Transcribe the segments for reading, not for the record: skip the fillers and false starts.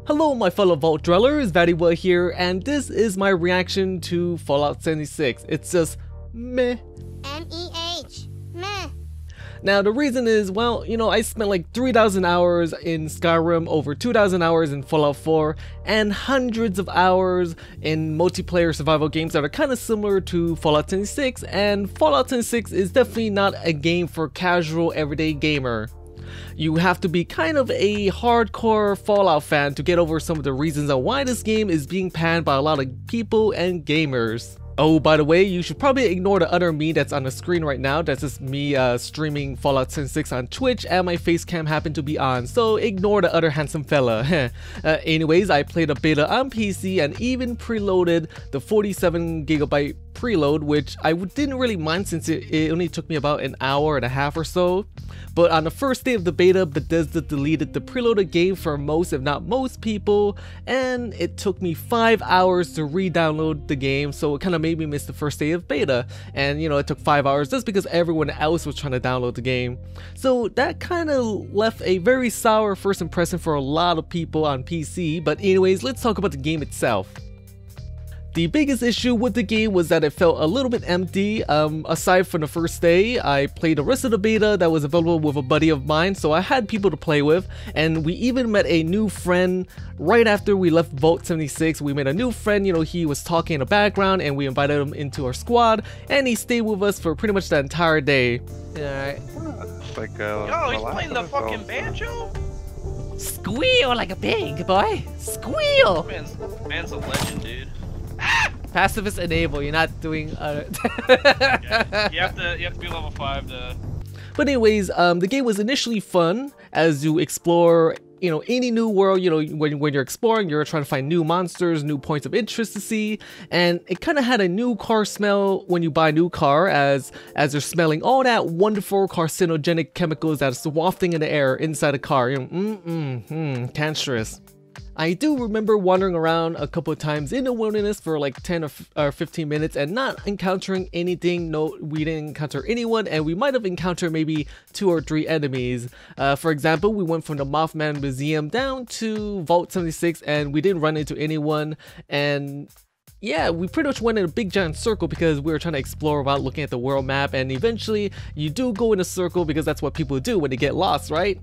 Hello my fellow Vault Dwellers, VatiWah here, and this is my reaction to Fallout 76. It's just meh. M-E-H. Meh. Now the reason is, well, you know, I spent like 3,000 hours in Skyrim, over 2,000 hours in Fallout 4, and hundreds of hours in multiplayer survival games that are kind of similar to Fallout 76, and Fallout 76 is definitely not a game for casual everyday gamer. You have to be kind of a hardcore Fallout fan to get over some of the reasons on why this game is being panned by a lot of people and gamers. Oh, by the way, you should probably ignore the other me that's on the screen right now. That's just me streaming Fallout 76 on Twitch, and my face cam happened to be on, so ignore the other handsome fella. Anyways, I played a beta on PC and even preloaded the 47GB preload, which I didn't really mind since it only took me about an hour and a half or so. But on the first day of the beta, Bethesda deleted the preloaded game for most, if not most people, and it took me 5 hours to re-download the game, so it kind of made me miss the first day of beta. And you know, it took 5 hours just because everyone else was trying to download the game. So that kind of left a very sour first impression for a lot of people on PC. But anyways, let's talk about the game itself. The biggest issue with the game was that it felt a little bit empty. Aside from the first day, I played the rest of the beta that was available with a buddy of mine, so I had people to play with, and we even met a new friend right after we left Vault 76. We met a new friend, you know, he was talking in the background, and we invited him into our squad, and he stayed with us for pretty much the entire day. Alright. Like, yo, he's playing the fucking banjo? Squeal like a pig, boy! Squeal! Man's a legend, dude. Pacifist enable, you're not doing Yeah, you have to be level 5 to... But anyways, the game was initially fun as you explore, you know, any new world. You know, when you're exploring, you're trying to find new monsters, new points of interest to see, and it kind of had a new car smell when you buy a new car, as you're smelling all that wonderful carcinogenic chemicals that's wafting in the air inside the car. You know, cancerous. I do remember wandering around a couple of times in the wilderness for like 10 or 15 minutes and not encountering anything. No, we didn't encounter anyone, and we might have encountered maybe 2 or 3 enemies. For example, we went from the Mothman Museum down to Vault 76 and we didn't run into anyone, and yeah, we pretty much went in a big giant circle because we were trying to explore without looking at the world map, and eventually you do go in a circle because that's what people do when they get lost, right?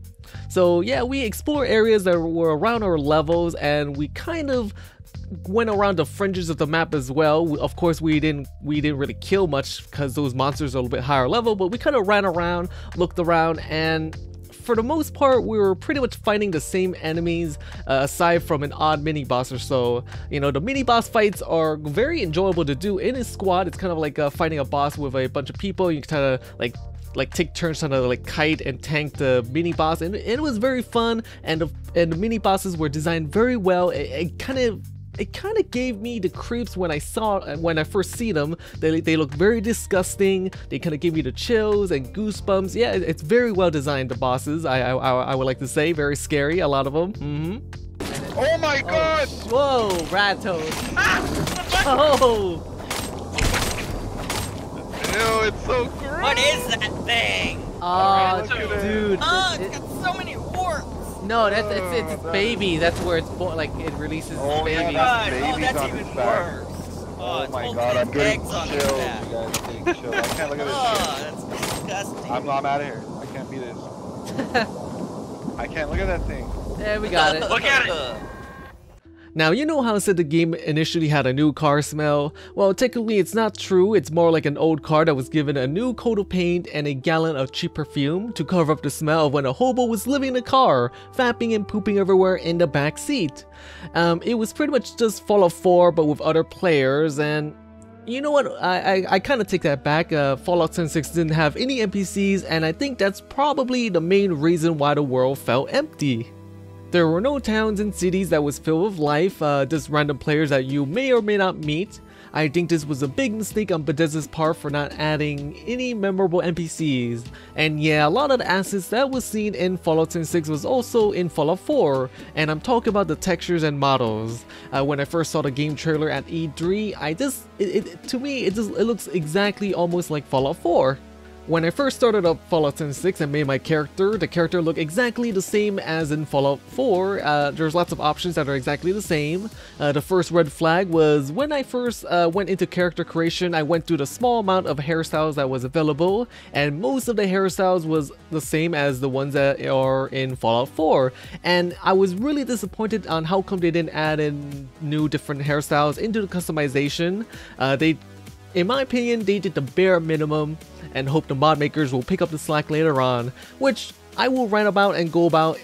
So yeah, we explored areas that were around our levels, and we kind of went around the fringes of the map as well. Of course, we didn't really kill much because those monsters are a little bit higher level, but we kind of ran around, looked around, and for the most part, we were pretty much fighting the same enemies, aside from an odd mini-boss or so. You know, the mini-boss fights are very enjoyable to do in a squad. It's kind of like fighting a boss with a bunch of people. You kind of like take turns trying to like kite and tank the mini-boss, and it was very fun, and the mini-bosses were designed very well. It kind of gave me the creeps when I first see them. They look very disgusting. They kind of give me the chills and goosebumps. Yeah, it's very well designed, the bosses. I would like to say very scary, a lot of them. Oh my god! Whoa, Ratos. Oh. Ew, it's so gross. What is that thing? Oh, Look dude. Oh, it's got so many warts. No, it's baby. That's where it's born. Like it releases babies. God, babies that's on even its back. worse. Oh my it's god, I'm getting eggs on chills. its back. You guys are getting chills. I can't look at this Oh, shit. that's disgusting. I'm out of here. I can't be this. I can't look at that thing. Yeah, we got it. Look at it. Now, you know how I said the game initially had a new car smell? Well, technically it's not true. It's more like an old car that was given a new coat of paint and a gallon of cheap perfume to cover up the smell of when a hobo was living in the car, fapping and pooping everywhere in the back seat. It was pretty much just Fallout 4 but with other players, and you know what, I kind of take that back. Fallout 76 didn't have any NPCs, and I think that's probably the main reason why the world felt empty. There were no towns and cities that was filled with life, just random players that you may or may not meet. I think this was a big mistake on Bethesda's part for not adding any memorable NPCs. And yeah, a lot of the assets that was seen in Fallout 76 was also in Fallout 4, and I'm talking about the textures and models. When I first saw the game trailer at E3, to me it looks exactly almost like Fallout 4. When I first started up Fallout 76 and made my character, the character looked exactly the same as in Fallout 4. There's lots of options that are exactly the same. The first red flag was when I first went into character creation, I went through the small amount of hairstyles that was available, and most of the hairstyles was the same as the ones that are in Fallout 4. And I was really disappointed on how come they didn't add in new different hairstyles into the customization. In my opinion, they did the bare minimum and hope the mod makers will pick up the slack later on, which I will rant about and go about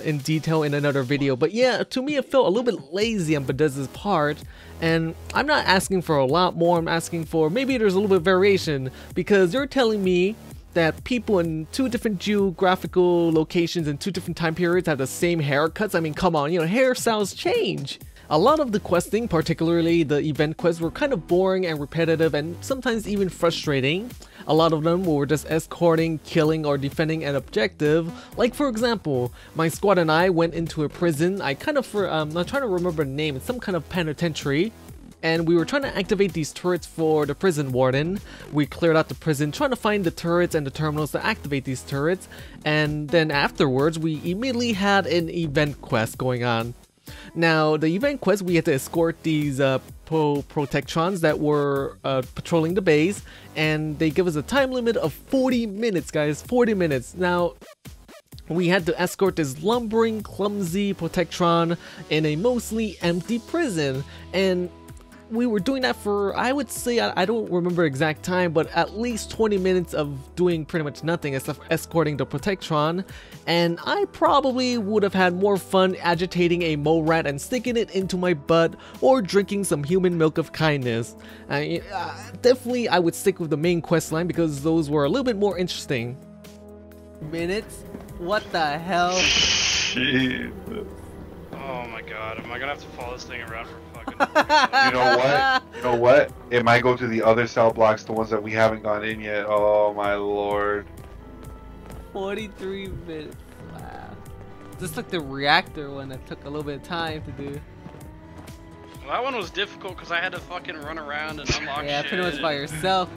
in detail in another video. But yeah, to me it felt a little bit lazy on Bethesda's part, and I'm not asking for a lot more. I'm asking for maybe there's a little bit of variation, because you're telling me that people in 2 different geographical locations and 2 different time periods have the same haircuts. I mean, come on, you know, hairstyles change. A lot of the questing, particularly the event quests, were kind of boring and repetitive and sometimes even frustrating. A lot of them were just escorting, killing, or defending an objective. Like for example, my squad and I went into a prison. I'm trying to remember the name. It's some kind of penitentiary. And we were trying to activate these turrets for the prison warden. We cleared out the prison, trying to find the turrets and the terminals to activate these turrets. And then afterwards, we immediately had an event quest going on. Now, the event quest, we had to escort these protectrons that were patrolling the base, and they give us a time limit of 40 minutes, guys, 40 minutes. Now, we had to escort this lumbering, clumsy protectron in a mostly empty prison, and we were doing that for, I would say, I don't remember exact time, but at least 20 minutes of doing pretty much nothing except escorting the Protectron. And I probably would have had more fun agitating a mole rat and sticking it into my butt, or drinking some human milk of kindness. Definitely I would stick with the main quest line because those were a little bit more interesting. Minutes? What the hell? Jesus. Oh my god, am I gonna have to follow this thing around for fucking... You know what? You know what? It might go to the other cell blocks, the ones that we haven't gone in yet. Oh my lord. 43 minutes. Wow. Just like the reactor one that took a little bit of time to do. Well, that one was difficult because I had to fucking run around and unlock yeah, shit. pretty much by yourself.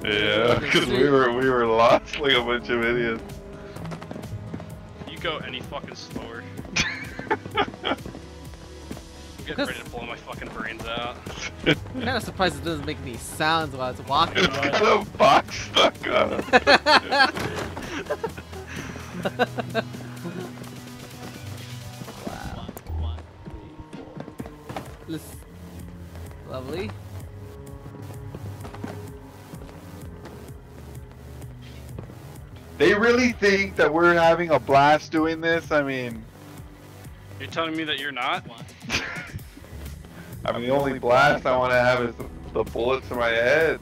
Yeah, because we were lost like a bunch of idiots. You go any fucking slower. I'm getting ready to blow my fucking brains out. I'm kind of surprised it doesn't make any sounds while it's walking. It's got a box stuck on it. Wow. 1, 2, 3, 4. Lovely. They really think that we're having a blast doing this? I mean... You're telling me that you're not? I mean, the only blast I want to have is the bullets in my head.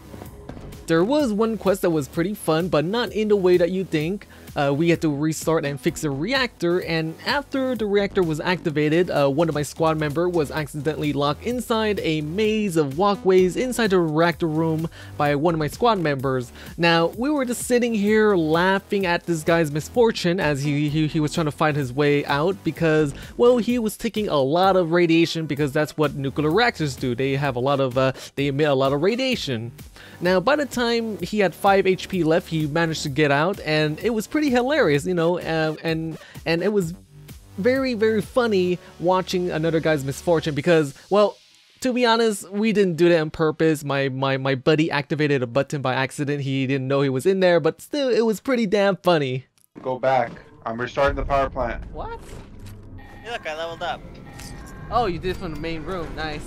There was one quest that was pretty fun, but not in the way that you think. We had to restart and fix a reactor, and after the reactor was activated, one of my squad members was accidentally locked inside a maze of walkways inside the reactor room by one of my squad members. Now, we were just sitting here laughing at this guy's misfortune as he was trying to find his way out because, well, he was taking a lot of radiation because that's what nuclear reactors do. They have a lot of, they emit a lot of radiation. Now, by the time he had 5 HP left, he managed to get out, and it was pretty hilarious, you know, and it was very, very funny watching another guy's misfortune because, well, to be honest, we didn't do that on purpose. My buddy activated a button by accident. He didn't know he was in there, but still, it was pretty damn funny. Go back. I'm restarting the power plant. What? Hey, look, I leveled up. Oh, you did from the main room. Nice.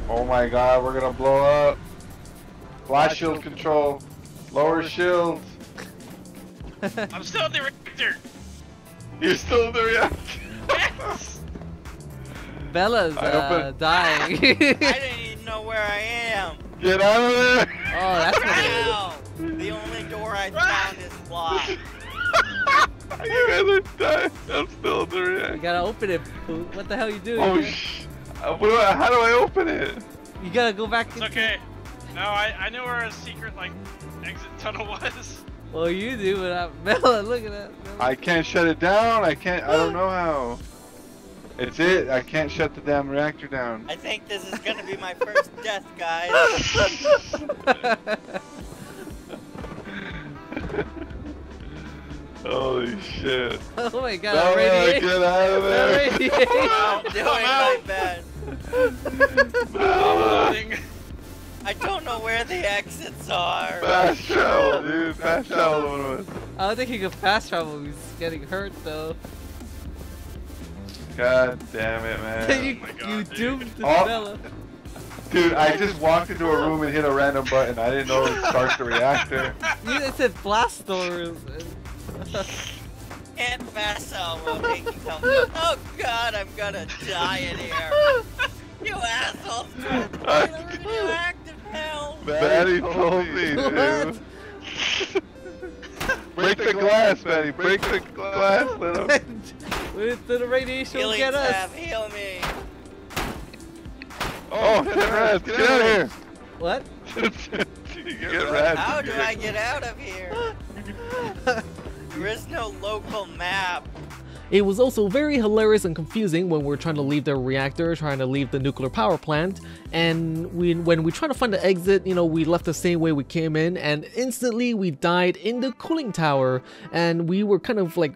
Oh my god, we're gonna blow up. Blast shield control. Lower shields. I'm still in the reactor! You're still in the reactor. Yes! Bella's dying. I didn't even know where I am. Get out of there! Oh, that's what it is. Ow! The only door I found is blocked. You guys are dying. I'm still in the You reactor. gotta open it. What the hell you doing? Oh how do I open it? You gotta go back. It's okay. No, I knew where a secret, like, exit tunnel was. Well, you do, but Bella, look at that. Bella. I can't shut it down. I don't know how. It's it. I can't shut the damn reactor down. I think this is gonna be my first death, guys. Holy shit. Oh my god, No, radiation. get out of there. Radiation. I'm doing my best. I don't know where the exits are. Fast travel, dude. Fast travel. I don't think he can fast travel. He's getting hurt though. God damn it, man. you my God, you dude. doomed this Oh. fella. Dude, I just walked into a room and hit a random button. I didn't know it would start the reactor. It said blast doors. Can't fast travel. Oh god, I'm gonna die in here. You assholes! Radioactive hell! Betty told me, What? dude. Break the glass, Betty. Break the glass. Let him. With the radiation will Healing get us. staff, heal me! Oh, get rats. Get out of here. What? Get rats. How do I get out of here? There is no local map. It was also very hilarious and confusing when we're trying to leave the reactor, trying to leave the nuclear power plant, and when we try to find the exit, you know, we left the same way we came in, and instantly we died in the cooling tower, and we were kind of like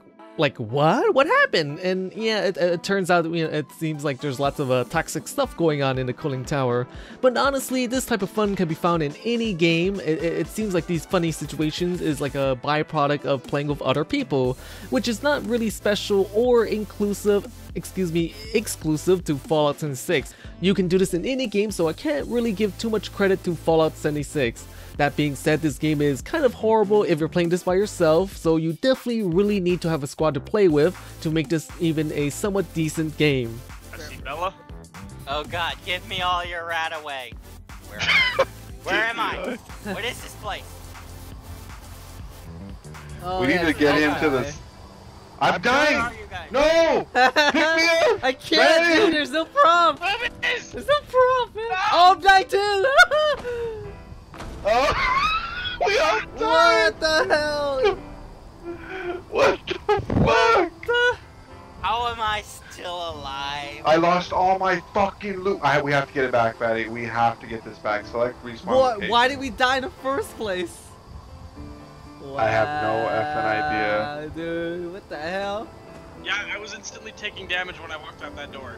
what happened? And yeah, it turns out, you know, it seems like there's lots of toxic stuff going on in the cooling tower. But honestly, this type of fun can be found in any game. It seems like these funny situations is like a byproduct of playing with other people, which is not really special or exclusive to Fallout 76. You can do this in any game, so I can't really give too much credit to Fallout 76. That being said, this game is kind of horrible if you're playing this by yourself, so you definitely really need to have a squad to play with to make this even a somewhat decent game. I see Bella. Oh god, give me all your rat away. Where am I? What is this place? Oh, We need to get him to the. I'm Where dying. are you guys? No! Pick me up! I can't, Betty! dude, there's no prompt! There's no prompt, man! Oh, I'm dying too! Oh! We are What dying! the hell? What the fuck? How am I still alive? I lost all my fucking loot. We have to get it back, Betty. We have to get this back. Select respawn location. Why did we die in the first place? I have no effing idea. Dude, what the hell? Yeah, I was instantly taking damage when I walked out that door.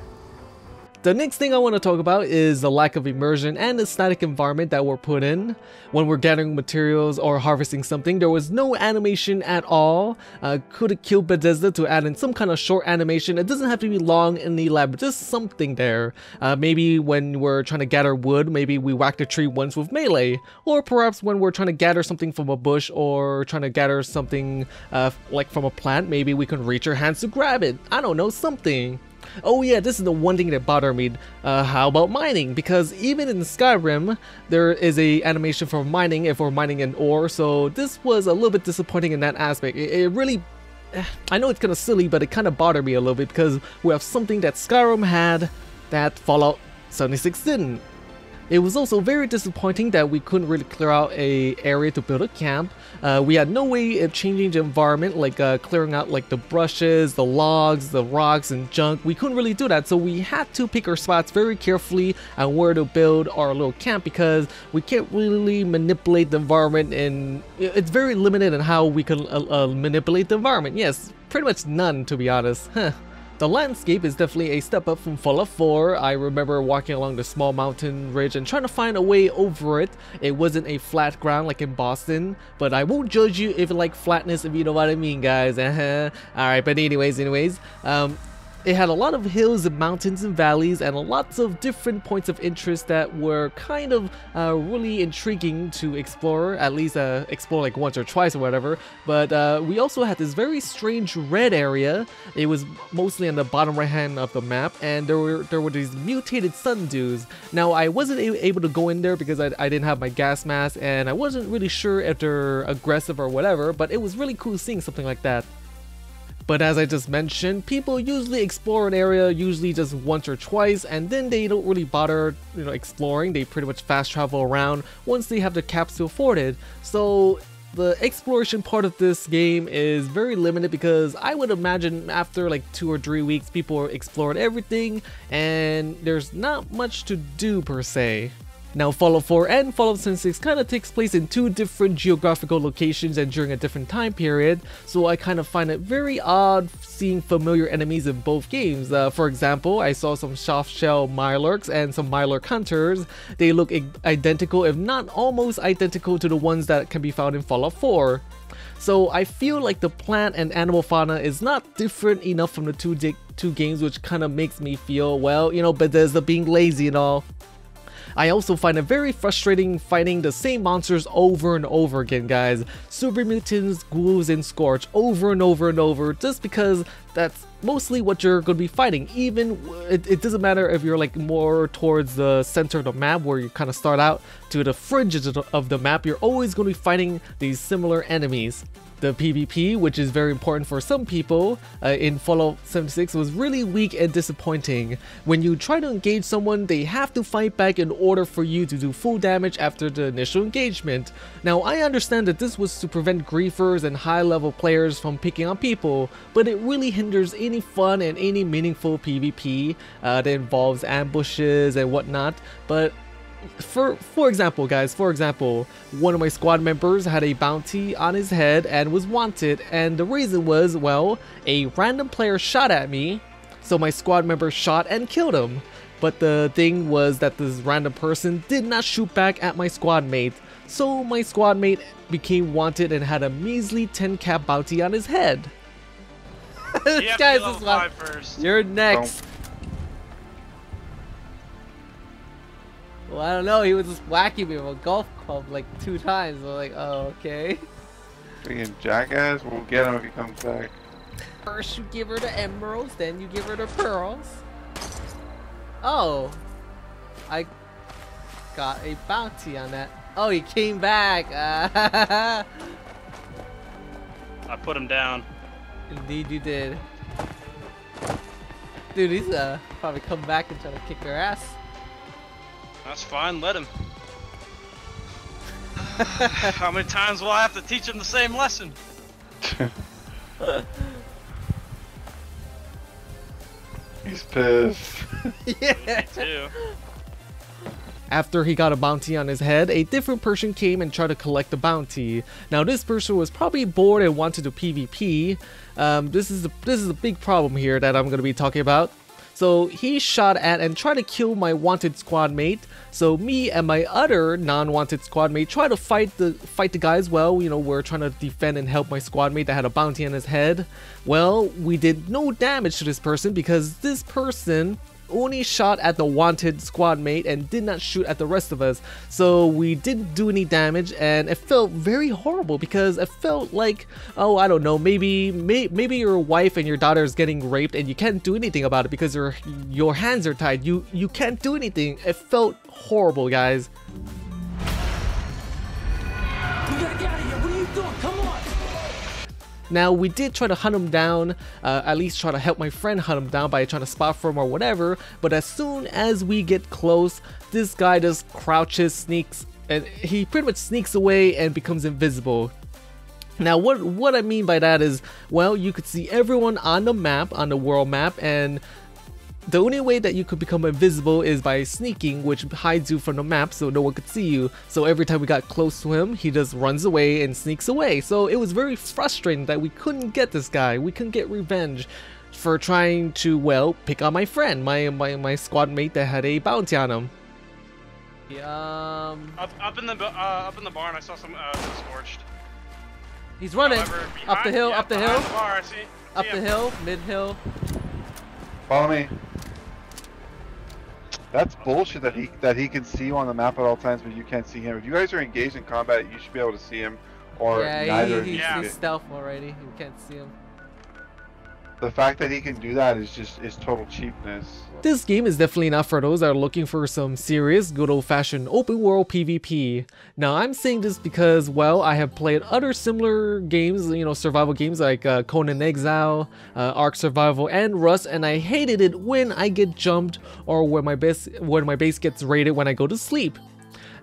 The next thing I want to talk about is the lack of immersion and the static environment that were put in. When we're gathering materials or harvesting something, there was no animation at all. Could have killed Bethesda to add in some kind of short animation. It doesn't have to be long and elaborate, just something there. Maybe when we're trying to gather wood, maybe we whacked a tree once with melee. Or perhaps when we're trying to gather something from a bush or trying to gather something like from a plant, maybe we can reach our hands to grab it. I don't know, something. Oh yeah, this is the one thing that bothered me. How about mining? Because even in Skyrim, there is a animation for mining if we're mining an ore, so this was a little bit disappointing in that aspect. It really, I know it's kind of silly, but it kind of bothered me a little bit because we have something that Skyrim had that Fallout 76 didn't. It was also very disappointing that we couldn't really clear out an area to build a camp. We had no way of changing the environment, like clearing out like the brushes, the logs, the rocks and junk. We couldn't really do that, so we had to pick our spots very carefully on where to build our little camp because we can't really manipulate the environment, and it's very limited in how we can manipulate the environment. Yes, pretty much none, to be honest. The landscape is definitely a step up from Fallout 4. I remember walking along the small mountain ridge and trying to find a way over it. It wasn't a flat ground like in Boston, but I won't judge you if you like flatness, if you know what I mean, guys. Alright, but anyways, it had a lot of hills and mountains and valleys and lots of different points of interest that were kind of really intriguing to explore, at least explore like once or twice or whatever. But we also had this very strange red area. It was mostly on the bottom right hand of the map, and there were these mutated sun dews. Now I wasn't able to go in there because I didn't have my gas mask, and I wasn't really sure if they're aggressive or whatever, but it was really cool seeing something like that. But as I just mentioned, people usually explore an area usually just once or twice, and then they don't really bother, exploring. They pretty much fast travel around once they have the caps to afford it. So the exploration part of this game is very limited because I would imagine after like 2 or 3 weeks, people explored everything, and there's not much to do per se. Now Fallout 4 and Fallout 76 kind of takes place in two different geographical locations and during a different time period, so I kind of find it very odd seeing familiar enemies in both games. For example, I saw some soft-shell Mirelurks and some Mirelurk hunters. They look identical, if not almost identical, to the ones that can be found in Fallout 4. So I feel like the plant and animal fauna is not different enough from the two games, which kind of makes me feel, well, you know, Bethesda being lazy and all. I also find it very frustrating fighting the same monsters over and over again, guys. Super mutants, ghouls, and Scorch over and over and over, just because that's mostly what you're going to be fighting. Even it doesn't matter if you're like more towards the center of the map where you kind of start out to the fringes of the map, you're always going to be fighting these similar enemies. The PvP, which is very important for some people in Fallout 76, was really weak and disappointing. When you try to engage someone, they have to fight back in order for you to do full damage after the initial engagement. Now, I understand that this was to prevent griefers and high-level players from picking on people, but it really hinders any fun and any meaningful PvP that involves ambushes and whatnot. But for example, guys, one of my squad members had a bounty on his head and was wanted, and the reason was, well, a random player shot at me, so my squad member shot and killed him. But the thing was that this random person did not shoot back at my squad mate, so my squad mate became wanted and had a measly 10 cap bounty on his head. Guys, this one. You're next. Well, I don't know, he was just whacking me with a golf club like 2 times. I'm like, oh, okay. Freaking jackass, we'll get him if he comes back. First you give her the emeralds, then you give her the pearls. Oh, I got a bounty on that. Oh, he came back. I put him down. Indeed you did. Dude, he's probably come back and try to kick their ass. That's fine, let him. How many times will I have to teach him the same lesson? He's pissed. Yeah. Too. After he got a bounty on his head, a different person came and tried to collect the bounty. Now this person was probably bored and wanted to PvP. This is a big problem here that I'm going to be talking about. So he shot at and tried to kill my wanted squad mate. So me and my other non-wanted squad mate tried to fight the guy as well. You know, we're trying to defend and help my squad mate that had a bounty on his head. Well, we did no damage to this person because this person only shot at the wanted squad mate and did not shoot at the rest of us. So we didn't do any damage, and it felt very horrible because it felt like, oh, I don't know, maybe your wife and your daughter is getting raped and you can't do anything about it because your hands are tied. You can't do anything. It felt horrible, guys. We gotta get out of here. What are you doing? Come on. Now, we did try to hunt him down, at least try to help my friend hunt him down by trying to spot for him or whatever, but as soon as we get close, this guy just crouches, sneaks, and he pretty much sneaks away and becomes invisible. Now, what I mean by that is, well, you could see everyone on the map, on the world map, and the only way that you could become invisible is by sneaking, which hides you from the map so no one could see you. So every time we got close to him, he just runs away and sneaks away. So it was very frustrating that we couldn't get this guy. We couldn't get revenge for trying to, well, pick on my friend, my squad mate that had a bounty on him. Up in the barn, I saw some scorched. He's running. However, up the hill, yeah, up the hill, the bar, I see up the him. hill, mid hill. Follow me. That's bullshit that he can see you on the map at all times, but you can't see him. If you guys are engaged in combat, you should be able to see him, or Yeah, neither. he's stealth already. You can't see him. The fact that he can do that is total cheapness. This game is definitely not for those that are looking for some serious, good old-fashioned open world PvP. Now, I'm saying this because, well, I have played other similar games, you know, survival games like Conan Exile, Ark Survival, and Rust, and I hated it when I get jumped or when my base gets raided when I go to sleep.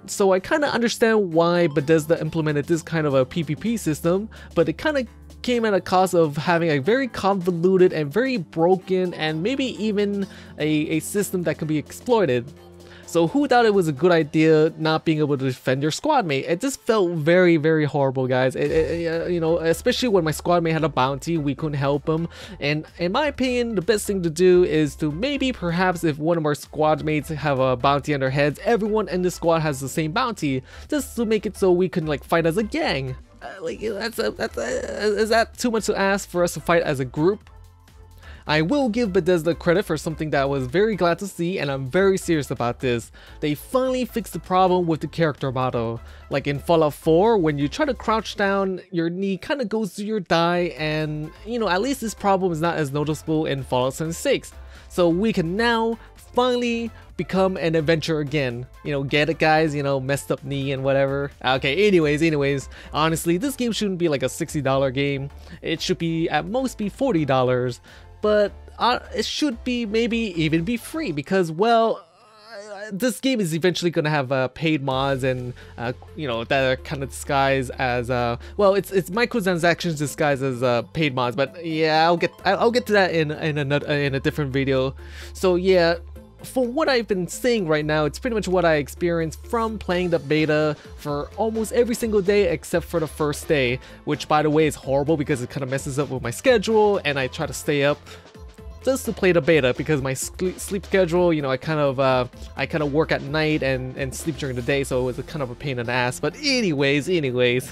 So I kind of understand why Bethesda implemented this kind of a PvP system, but it kind of came at a cost of having a very convoluted and very broken and maybe even a system that can be exploited. So who thought it was a good idea not being able to defend your squad mate? It just felt very, very horrible, guys. You know, especially when my squad mate had a bounty, we couldn't help him. And in my opinion, the best thing to do is to maybe perhaps if one of our squad mates have a bounty on their heads, everyone in the squad has the same bounty, just to make it so we can like fight as a gang. Like is that too much to ask for us to fight as a group? I will give Bethesda credit for something that I was very glad to see, and I'm very serious about this. They finally fixed the problem with the character model. Like in Fallout 4, when you try to crouch down, your knee kind of goes to your thigh, and you know, at least this problem is not as noticeable in Fallout 76. So we can now finally become an adventurer again. You know, get it guys, you know, messed up knee and whatever. Okay, anyways, honestly, this game shouldn't be like a $60 game. It should be at most be $40. But it should be maybe even be free because, well, this game is eventually going to have paid mods and you know, that are kind of disguised as well, it's microtransactions disguised as paid mods. But yeah, I'll get to that in a different video. So yeah, from what I've been seeing right now, it's pretty much what I experienced from playing the beta for almost every single day except for the first day, which by the way is horrible because it kind of messes up with my schedule, and I try to stay up just to play the beta because my sleep schedule, you know, I kind of work at night and sleep during the day, so it was a kind of a pain in the ass. But anyways.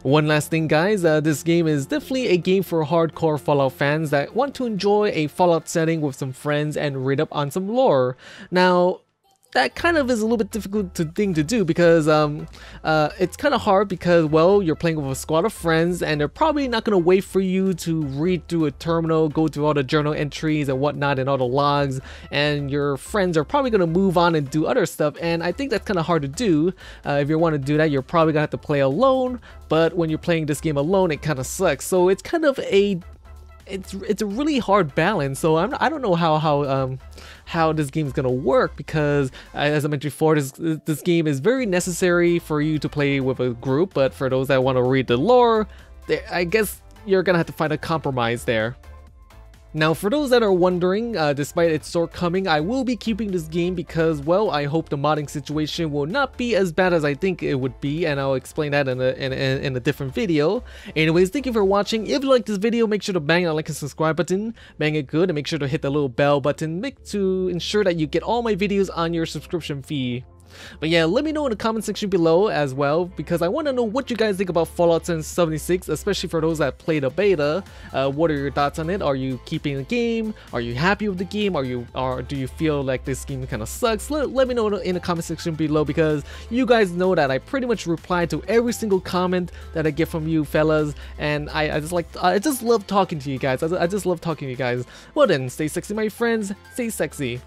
One last thing, guys, this game is definitely a game for hardcore Fallout fans that want to enjoy a Fallout setting with some friends and read up on some lore. Now, that kind of is a little bit difficult thing to do because it's kind of hard because, well, you're playing with a squad of friends and they're probably not going to wait for you to read through a terminal, go through all the journal entries and whatnot and all the logs, and your friends are probably going to move on and do other stuff, and I think that's kind of hard to do. If you want to do that, you're probably going to have to play alone, but when you're playing this game alone, it kind of sucks. So it's kind of a it's a really hard balance. So I don't know how this game is gonna work because as I mentioned before, this game is very necessary for you to play with a group, but for those that want to read the lore, I guess you're gonna have to find a compromise there. Now, for those that are wondering, despite its shortcoming, I will be keeping this game because, well, I hope the modding situation will not be as bad as I think it would be, and I'll explain that in a different video. Anyways, thank you for watching. If you like this video, make sure to bang that like and subscribe button, bang it good, and make sure to hit the little bell button to ensure that you get all my videos on your subscription fee. But yeah, let me know in the comment section below as well, because I want to know what you guys think about Fallout 76, especially for those that play the beta. What are your thoughts on it? Are you keeping the game? Are you happy with the game? Or do you feel like this game kind of sucks? Let me know in the comment section below, because you guys know that I pretty much reply to every single comment that I get from you fellas, and I just love talking to you guys. I just love talking to you guys. Well then, stay sexy my friends, stay sexy.